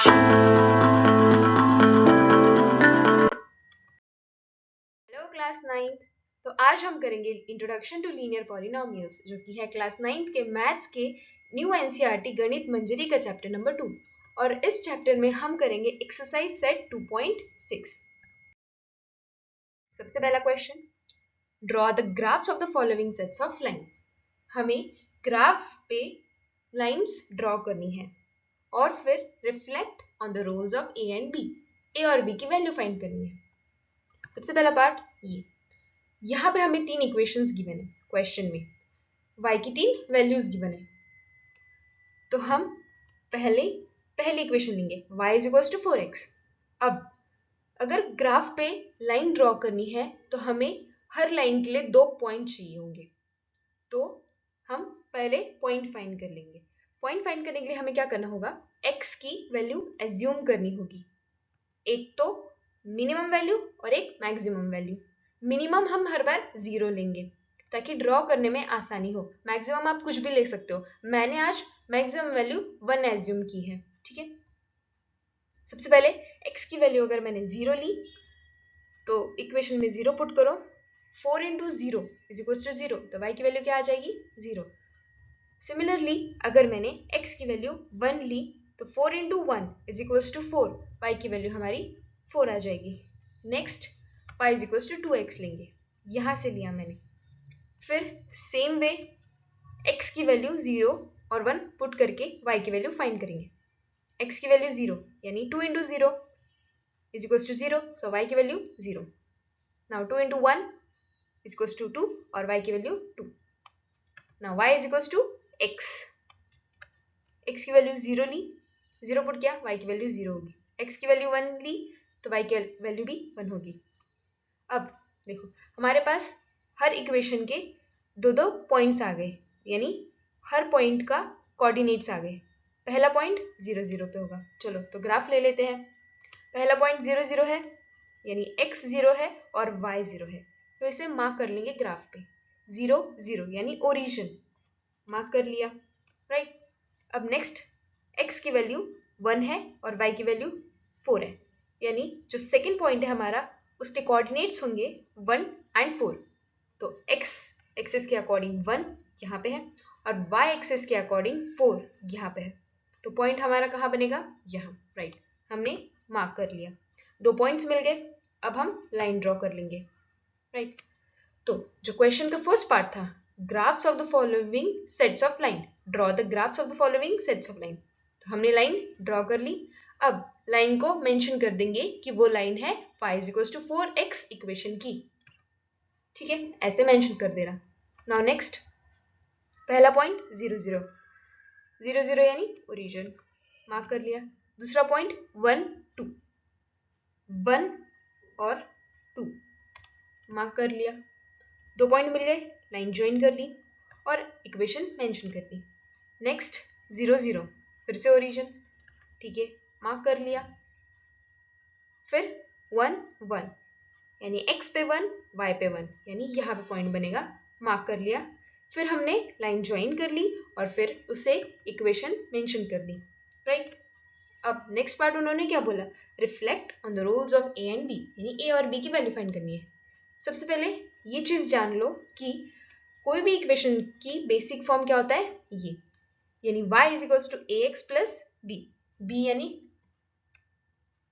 Hello class 9th। तो आज हम करेंगे इंट्रोडक्शन टू लीनियर पॉलिनोमियल्स, जो कि है क्लास 9th के मैथ्स के न्यू एनसीईआरटी गणित मंजरी का चैप्टर नंबर 2। और इस चैप्टर में हम करेंगे एक्सरसाइज सेट 2.6। सबसे पहला question, draw the graphs of the following sets of line. हमें ग्राफ पे लाइंस ड्रॉ करनी है और फिर reflect on the roles of A and B, A और बी की वैल्यू फाइंड करनी है। सबसे पहला पार्ट ये, यहाँ पे हमें 3 इक्वेशंस गिवन है क्वेश्चन में, y की 3 वैल्यूज गिवन है। तो हम पहली इक्वेशन लेंगे y is equals to 4x। अब अगर ग्राफ पे लाइन ड्रॉ करनी है तो हमें हर लाइन के लिए 2 पॉइंट चाहिए होंगे। तो हम पहले पॉइंट फाइंड कर लेंगे। पॉइंट फाइंड करने के लिए हमें क्या करना होगा, x की वैल्यू एज्यूम करनी होगी। एक तो मिनिमम वैल्यू और एक मैक्सिमम वैल्यू। मिनिमम हम हर बार 0 लेंगे ताकि ड्रॉ करने में आसानी हो। मैक्सिमम आप कुछ भी ले सकते हो, मैंने आज मैक्सिमम वैल्यू 1 एज्यूम की है, ठीक है। सबसे पहले x की वैल्यू अगर मैंने 0 ली तो इक्वेशन में 0 पुट करो। 4 इंटू 0 इज इक्वल्स टू 0, तो y की वैल्यू क्या आ जाएगी, 0। सिमिलरली अगर मैंने x की वैल्यू 1 ली तो 4 into 1 is equals to 4, y की वैल्यू हमारी 4 आ जाएगी। Next y is equals to 2x लेंगे, यहाँ से लिया मैंने। फिर सेम वे x की वैल्यू 0 और 1 पुट करके y की वैल्यू फाइंड करेंगे। x की वैल्यू 0 यानी 2 into 0 is equals to 0, so y की value 0। Now 2 into 1 is equals to 2 और y की value 2। Now y is equals to x। x की वैल्यू 0 ली, 0 पुट किया, y की वैल्यू 0 होगी। x की वैल्यू 1 ली तो y की वैल्यू भी 1 होगी। अब देखो हमारे पास हर इक्वेशन के दो पॉइंट्स आ गए, यानी हर पॉइंट का कोऑर्डिनेट्स आ गए। पहला पॉइंट 0 0 पे होगा। चलो तो ग्राफ ले लेते हैं। पहला पॉइंट 0 0 है, यानी x 0 है और y 0 है, तो इसे मार्क कर लेंगे ग्राफ पे। 0 0 यानी ओरिजिन, मार्क कर लिया, राइट। अब नेक्स्ट x की वैल्यू 1 है और y की वैल्यू 4 है, यानी जो सेकेंड पॉइंट है हमारा उसके कोऑर्डिनेट्स होंगे 1 एंड 4। तो x एक्सिस के अकॉर्डिंग 1 यहाँ पे है और y एक्सिस के अकॉर्डिंग 4 यहाँ पे है। तो पॉइंट हमारा कहाँ बनेगा, यहाँ, राइट। हमने मार्क कर लिया, 2 पॉइंट्स मिल गए। अब हम लाइन ड्रॉ कर लेंगे, राइट। तो जो क्वेश्चन का फर्स्ट पार्ट था, graphs of the following sets of line, draw the graphs of the following sets of line. तो हमने लाइन ड्रॉ कर ली। अब लाइन को मेंशन कर देंगे कि वो लाइन है y is equals to 4x equation की, ठीक है, ऐसे मेंशन कर देना। नाउ नेक्स्ट पहला पॉइंट 0 0 0 0 यानी ओरिजिन, मार्क कर लिया। दूसरा पॉइंट 1 2 1 और 2, मार्क कर लिया। 2 पॉइंट मिल गए, लाइन ज्वाइन कर ली और इक्वेशन मेंशन कर दी। नेक्स्ट 0 0 फिर से ओरिजिन, ठीक है, मार्क कर लिया। फिर 1 1 यानी x पे 1 y पे 1, यानी यहाँ पे पॉइंट बनेगा, मार्क कर लिया। फिर हमने लाइन ज्वाइन कर ली और फिर उसे इक्वेशन मेंशन कर दी, राइट। अब नेक्स्ट पार्ट उन्होंने क्या बोला, reflect on the roles of A and B, यानी ए और बी की वैल्यू फाइंड करनी है। सबसे पहले ये चीज जान लो कि कोई भी इक्वेशन की बेसिक फॉर्म क्या होता है, ये, यानी y is equals to A X plus B, B यानी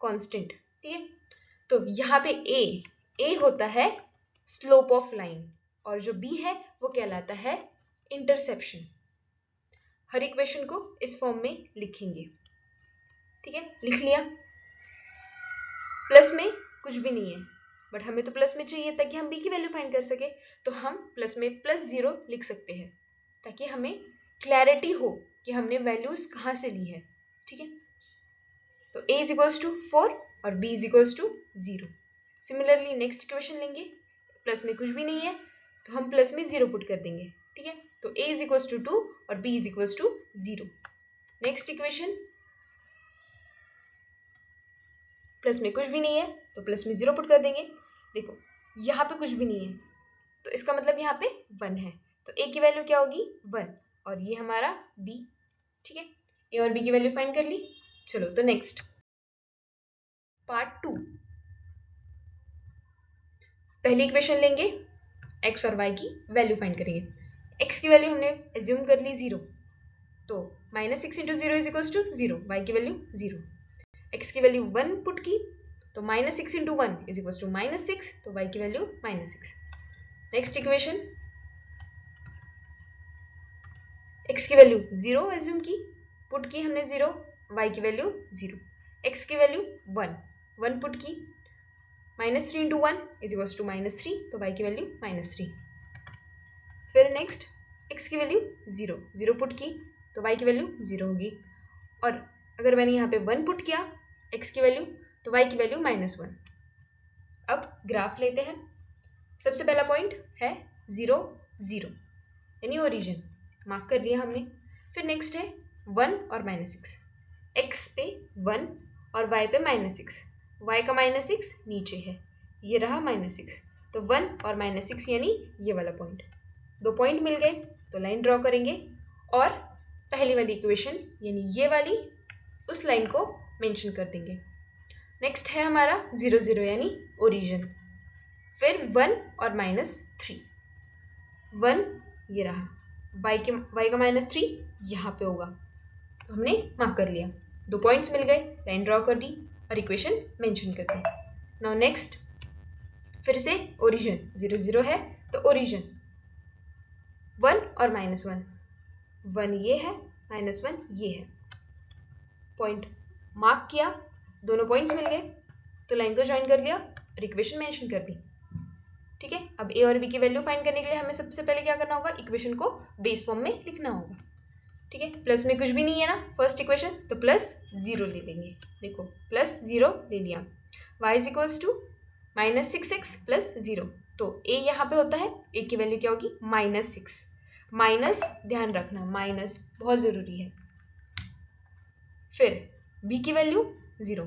कांस्टेंट, ठीक है। तो यहाँ पे a होता है स्लोप ऑफ लाइन और जो b है वो कहलाता है इंटरसेप्शन। हर इक्वेशन को इस फॉर्म में लिखेंगे, ठीक है, लिख लिया। प्लस में कुछ भी नहीं है, बट हमें तो प्लस में चाहिए ताकि हम b की वैल्यू फाइंड कर सके, तो हम प्लस में +0 लिख सकते हैं ताकि हमें क्लैरिटी हो कि हमने वैल्यूज कहाँ से ली है, ठीक है। तो a इज इक्वल्स टू 4 और b is equals to 0। Similarly next equation लेंगे, प्लस में कुछ भी नहीं है तो हम प्लस में 0 पुट कर देंगे, ठीक है। तो a इज इक्वल्स टू 2 और b is equals to 0। Next equation, plus में कुछ भी नहीं है तो प्लस में 0 पुट कर देंगे। देखो यहाँ पे कुछ भी नहीं है तो इसका मतलब यहाँ पे 1 है, तो a की वैल्यू क्या होगी, 1, और ये हमारा b, ठीक है। a और b की वैल्यू फाइंड कर ली। चलो तो नेक्स्ट पार्ट 2। पहली इक्वेशन लेंगे, x और y की वैल्यू फाइंड करेंगे। x की वैल्यू हमने एज्यूम कर ली 0, तो -6 into 0 is equals to 0, y की वैल्यू 0। x की वैल्यू 1 पुट की, तो -6 इंटू 1 इज इक्वल्स टू -6, तो y की वैल्यू -6। नेक्स्ट इक्वेशन, x की वैल्यू 0 एज्यूम की, पुट की हमने 0, y की वैल्यू 0। x की वैल्यू 1 पुट की, -3 इंटू 1 इज इक्वल्स टू -3, तो y की वैल्यू -3। फिर नेक्स्ट x की वैल्यू 0 पुट की, तो y की वैल्यू 0 होगी। और अगर मैंने यहाँ पे 1 पुट किया x की वैल्यू, तो y की वैल्यू -1। अब ग्राफ लेते हैं। सबसे पहला पॉइंट है 0 0 यानी ओरिजिन, मार्क कर लिया हमने। फिर नेक्स्ट है 1 और -6, x पे 1 और y पे -6, y का -6 नीचे है, ये रहा -6, तो 1 और -6 यानी ये वाला पॉइंट। 2 पॉइंट मिल गए, तो लाइन ड्रॉ करेंगे और पहली वाली इक्वेशन यानी ये वाली उस लाइन को मेंशन कर देंगे। नेक्स्ट है हमारा 0 0 यानी ओरिजिन, फिर 1 और -3, 1 ये रहा, y का -3 यहाँ पे होगा, तो हमने मार्क कर लिया। 2 पॉइंट्स मिल गए, लाइन ड्रॉ कर दी और इक्वेशन मेंशन कर दी। नाउ नेक्स्ट फिर से ओरिजिन 0 0 है, तो ओरिजिन 1 और -1, 1 ये है, -1 ये है। पॉइंट मार्क किया, दोनों पॉइंट्स मिल गए, तो लाइन को ज्वाइन कर लिया और इक्वेशन मेंशन कर दी। ठीक है, अब a और b की वैल्यू फाइंड करने के लिए हमें सबसे पहले क्या करना होगा, इक्वेशन को बेस फॉर्म में लिखना होगा। ठीक है, प्लस में कुछ भी नहीं है ना फर्स्ट इक्वेशन, तो +0 ले लेंगे। देखो +0 ले लिया, y is equals to -6x + 0, तो a यहाँ पे होता है, a की वैल्यू क्या होगी -6, माइनस ध्यान रखना माइनस बहुत जरूरी है। फिर b की वैल्यू 0।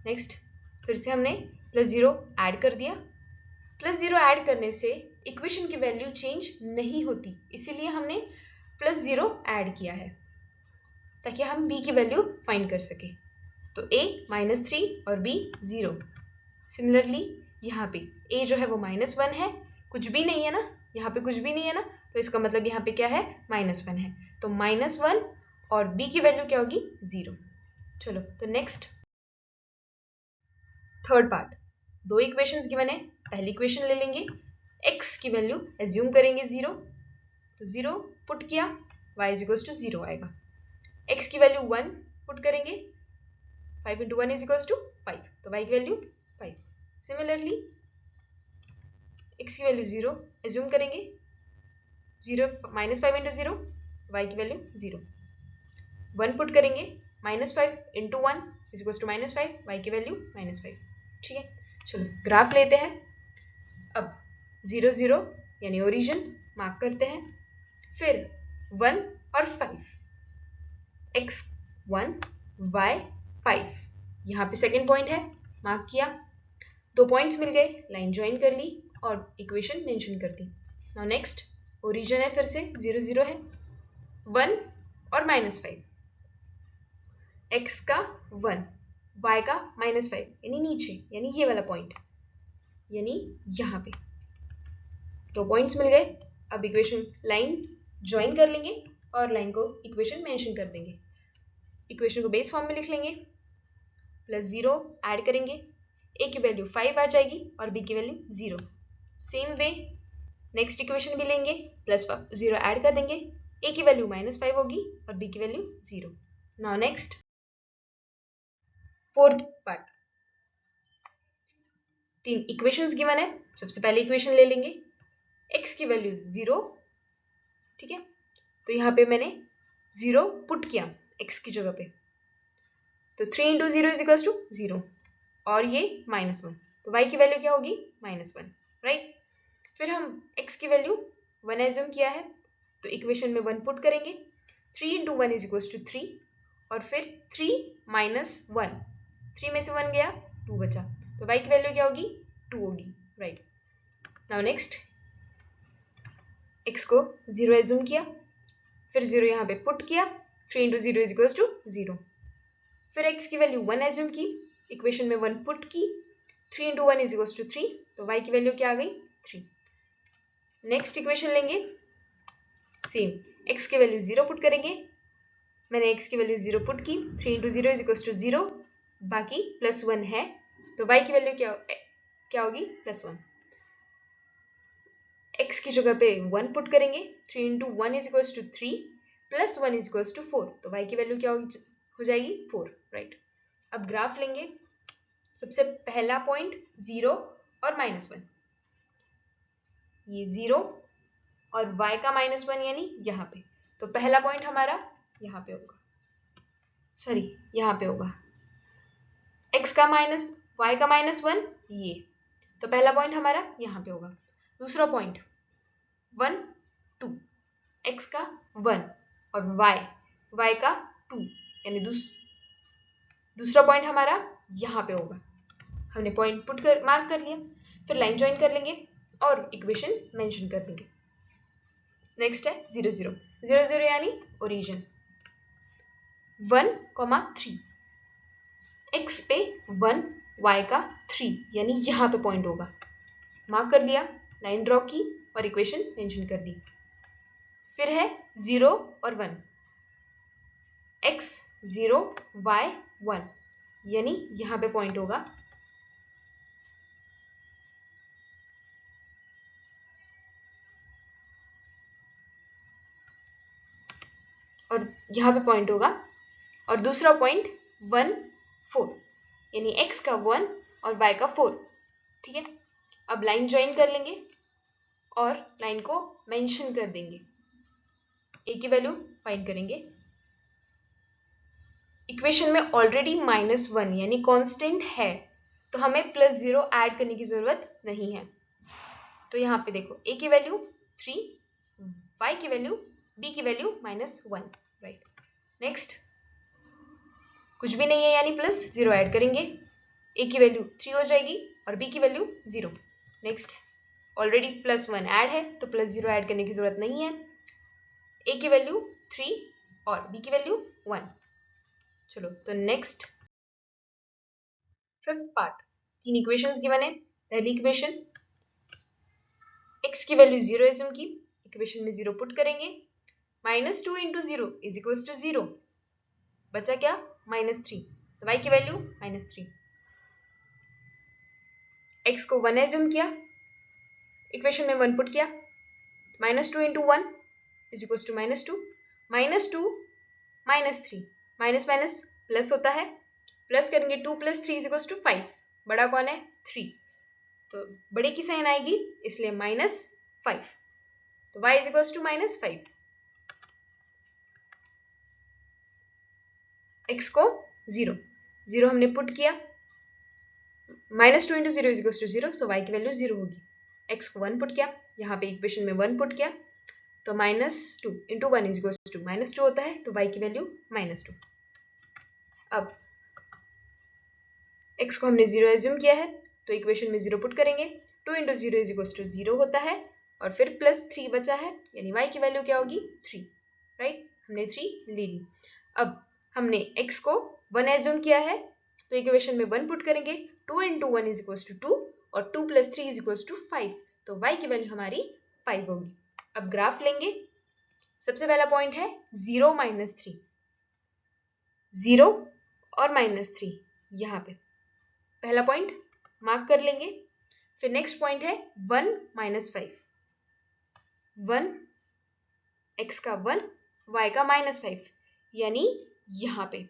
नेक्स्ट फिर से हमने +0 ऐड कर दिया, +0 ऐड करने से इक्वेशन की वैल्यू चेंज नहीं होती, इसीलिए हमने +0 ऐड किया है ताकि हम b की वैल्यू फाइंड कर सके। तो a -3 और b 0। सिमिलरली यहाँ पे a जो है वो -1 है, कुछ भी नहीं है ना, यहाँ पे कुछ भी नहीं है ना, तो इसका मतलब यहाँ पे क्या है -1 है, तो -1 और b की वैल्यू क्या होगी 0। चलो तो next third part, 2 equations given है। पहली इक्वेशन ले लेंगे, x की वैल्यू एज्यूम करेंगे 0, तो 0 पुट किया, y इज इक्वल्स टू 0 आएगा। x की वैल्यू 1 पुट करेंगे, 5 इंटू 1 इज इक्वल्स टू 5, तो y की वैल्यू 5। सिमिलरली x की वैल्यू 0 एज्यूम करेंगे, 0 -5 इंटू 0, y की वैल्यू 0। 1 पुट करेंगे, -5 into 1 is equals to -5, y की वैल्यू -5। ठीक है, चलो ग्राफ लेते हैं। अब 0 0 यानी ओरिजिन मार्क करते हैं, फिर 1 और 5, x 1 y 5, यहाँ पे सेकेंड पॉइंट है, मार्क किया। 2 पॉइंट्स मिल गए, लाइन ज्वाइन कर ली और इक्वेशन मेंशन कर दी। नाउ नेक्स्ट ओरिजिन है, फिर से 0 0 है, 1 और -5, x का 1 y का -5 यानी नीचे, यानी ये वाला पॉइंट, यानी यहाँ पे 2 पॉइंट्स मिल गए। अब इक्वेशन लाइन ज्वाइन कर लेंगे और लाइन को इक्वेशन मेंशन कर देंगे। इक्वेशन को बेस फॉर्म में लिख लेंगे, +0 ऐड करेंगे, a की वैल्यू 5 आ जाएगी और b की value 0। Same way next equation भी लेंगे, +0 ऐड कर देंगे, a की वैल्यू -5 होगी और b की value 0। Now next fourth part, 3 equations given है। सबसे पहले इक्वेशन ले लेंगे, x की वैल्यू 0। ठीक है, तो यहाँ पे मैंने 0 पुट किया x की जगह पे, तो 3 इंटू 0 इज इक्वल्स टू 0 और ये -1, तो y की वैल्यू क्या होगी -1, राइट। फिर हम x की वैल्यू 1 एज्यूम किया है, तो इक्वेशन में 1 पुट करेंगे, 3 इंटू 1 इज इक्वल्स टू 3 और फिर 3 -1, 3 में से 1 गया 2 बचा, तो y की वैल्यू क्या होगी 2 होगी, राइट। नाउ नेक्स्ट x को 0 एज्यूम किया, फिर 0 यहाँ पे पुट किया, 3 इंटू 0 इज इक्वल्स टू 0, फिर x की वैल्यू 1 एज्यूम की, इक्वेशन में 1 पुट की, 3 × 1 = 3, तो y की वैल्यू क्या आ गई 3। नेक्स्ट इक्वेशन लेंगे, सेम x की वैल्यू 0 पुट करेंगे, मैंने x की वैल्यू 0 पुट की, 3 × 0 = 0, बाकी +1 है, तो y की वैल्यू क्या होगी +1। x की जगह पे 1 पुट करेंगे, 3 × 1 = 3, +1 = 4, तो y की वैल्यू क्या हो जाएगी 4, राइट। अब ग्राफ लेंगे, सबसे पहला पॉइंट 0 और -1, ये 0 और y का -1 यानी यहाँ पे, तो पहला पॉइंट हमारा यहाँ पे होगा, सॉरी यहाँ पे होगा, x का y का -1 ये, तो पहला पॉइंट हमारा यहाँ पे होगा। दूसरा पॉइंट 1 2, x का 1 और y का 2, यानी दूसरा पॉइंट हमारा यहाँ पे होगा। हमने पॉइंट मार्क कर लिया, फिर लाइन ज्वाइन कर लेंगे और इक्वेशन मेंशन कर देंगे। नेक्स्ट है 0 0 0 0 यानी ओरिजिन, 1, 3, x पे 1, y का 3, यानी यहाँ पे पॉइंट होगा, मार्क कर लिया, लाइन ड्रॉ की और इक्वेशन मेंशन कर दी। फिर है 0 और 1, x 0, y 1, यानी यहाँ पे पॉइंट होगा, और यहाँ पे पॉइंट होगा, और दूसरा पॉइंट 1 4, यानी x का 1 और y का 4, ठीक है। अब लाइन ज्वाइन कर लेंगे और लाइन को मेंशन कर देंगे, a की वैल्यू फाइंड करेंगे। इक्वेशन में ऑलरेडी -1 यानी कांस्टेंट है, तो हमें +0 ऐड करने की जरूरत नहीं है। तो यहाँ पे देखो a की वैल्यू 3, y की वैल्यू, b की वैल्यू -1, राइट। नेक्स्ट कुछ भी नहीं है यानी +0 ऐड करेंगे, a की वैल्यू 3 हो जाएगी और b की वैल्यू 0। नेक्स्ट ऑलरेडी +1 ऐड है, तो +0 ऐड करने की जरूरत नहीं है, a की वैल्यू 3 और b की वैल्यू 1। चलो तो next fifth part, 3 equations given है। पहली इक्वेशन x की वैल्यू 0 एज्यूम की, इक्वेशन में 0 पुट करेंगे, -2 × 0 = 0, बचा क्या -3, तो y की वैल्यू -3। x को 1 एज्यूम किया, इक्वेशन में 1 पुट किया, -2 × 1 = -2, -2 -3, माइनस माइनस प्लस होता है, प्लस करेंगे 2 + 3 = 5, बड़ा कौन है 3, तो बड़े की साइन आएगी इसलिए -5, तो y = -5। x को 0 0 हमने पुट किया, -2 × 0 = 0, सो y की वैल्यू 0 होगी। x को 1 पुट किया, यहाँ पे इक्वेशन में 1 पुट किया, तो -2 × 1 = -2 होता है, तो y की वैल्यू -2। अब x को हमने 0 एज्यूम किया है, तो इक्वेशन में 0 पुट करेंगे, 2 × 0 = 0 होता है, और फिर +3 बचा है, यानी y की वैल्यू क्या होगी 3, राइट। हमने 3 ले ली। अब हमने x को 1 एज्यूम किया है, तो इक्वेशन में 1 पुट करेंगे, 2 × 1 = 2 और 2 + 3 = 5, तो y की वैल्यू हमारी 5 होगी। अब ग्राफ लेंगे, सबसे पहला पॉइंट है 0 -3, 0 और -3, यहाँ पे पहला पॉइंट मार्क कर लेंगे। फिर नेक्स्ट पॉइंट है 1 -5, 1 x का 1 y का -5, यानी यहाँ पे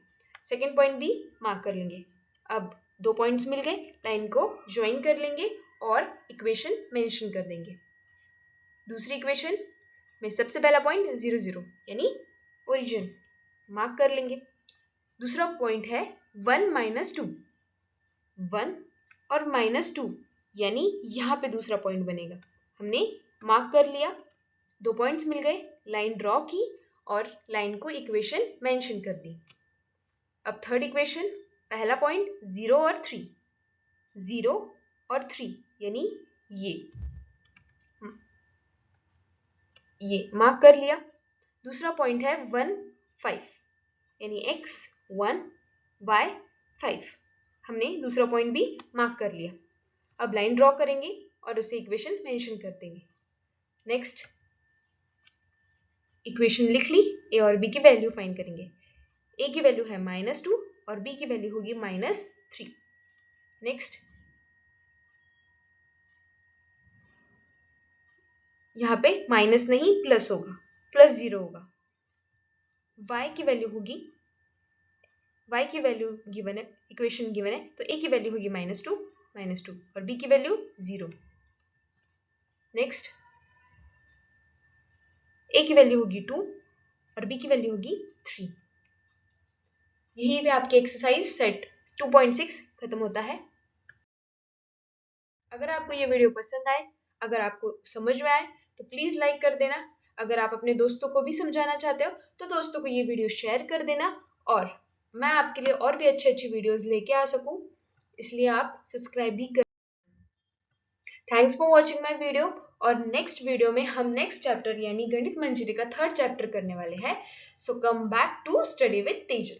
सेकेंड पॉइंट भी मार्क कर लेंगे। अब 2 पॉइंट्स मिल गए, लाइन को ज्वाइन कर लेंगे और इक्वेशन मेंशन कर देंगे। दूसरी इक्वेशन में सबसे पहला पॉइंट 0 0 यानी ओरिजिन, मार्क कर लेंगे। दूसरा पॉइंट है 1 -2, 1 और -2, यानी यहाँ पे दूसरा पॉइंट बनेगा, हमने मार्क कर लिया। 2 पॉइंट्स मिल गए, लाइन ड्रॉ की और लाइन को इक्वेशन मेंशन कर दी। अब थर्ड इक्वेशन, पहला पॉइंट 0 और 3, 0 और 3 यानी ये मार्क कर लिया। दूसरा पॉइंट है 1 5, यानी x 1 y 5। हमने दूसरा पॉइंट भी मार्क कर लिया। अब लाइन ड्रॉ करेंगे और उसे इक्वेशन मेंशन कर देंगे। नेक्स्ट इक्वेशन लिख ली, ए और बी की वैल्यू फाइंड करेंगे। ए की वैल्यू है -2 और बी की वैल्यू होगी -3। नेक्स्ट यहाँ पे माइनस नहीं प्लस होगा, +0 होगा। y की वैल्यू होगी, y की वैल्यू गिवन है, इक्वेशन गिवन है, तो a की वैल्यू होगी -2 और b की वैल्यू 0। नेक्स्ट a की वैल्यू होगी 2 और b की वैल्यू होगी 3। यही पे आपकी एक्सरसाइज सेट 2.6 खत्म होता है। अगर आपको ये वीडियो पसंद आए, अगर आपको समझ में आए तो प्लीज़ लाइक कर देना। अगर आप अपने दोस्तों को भी समझाना चाहते हो तो दोस्तों को ये वीडियो शेयर कर देना, और मैं आपके लिए और भी अच्छी वीडियोस लेके आ सकूं, इसलिए आप सब्सक्राइब भी कर। Thanks for watching my video. और नेक्स्ट वीडियो में हम नेक्स्ट चैप्टर यानी गणित मंजरी का 3rd चैप्टर करने वाले हैं। So come back to study with Tejal.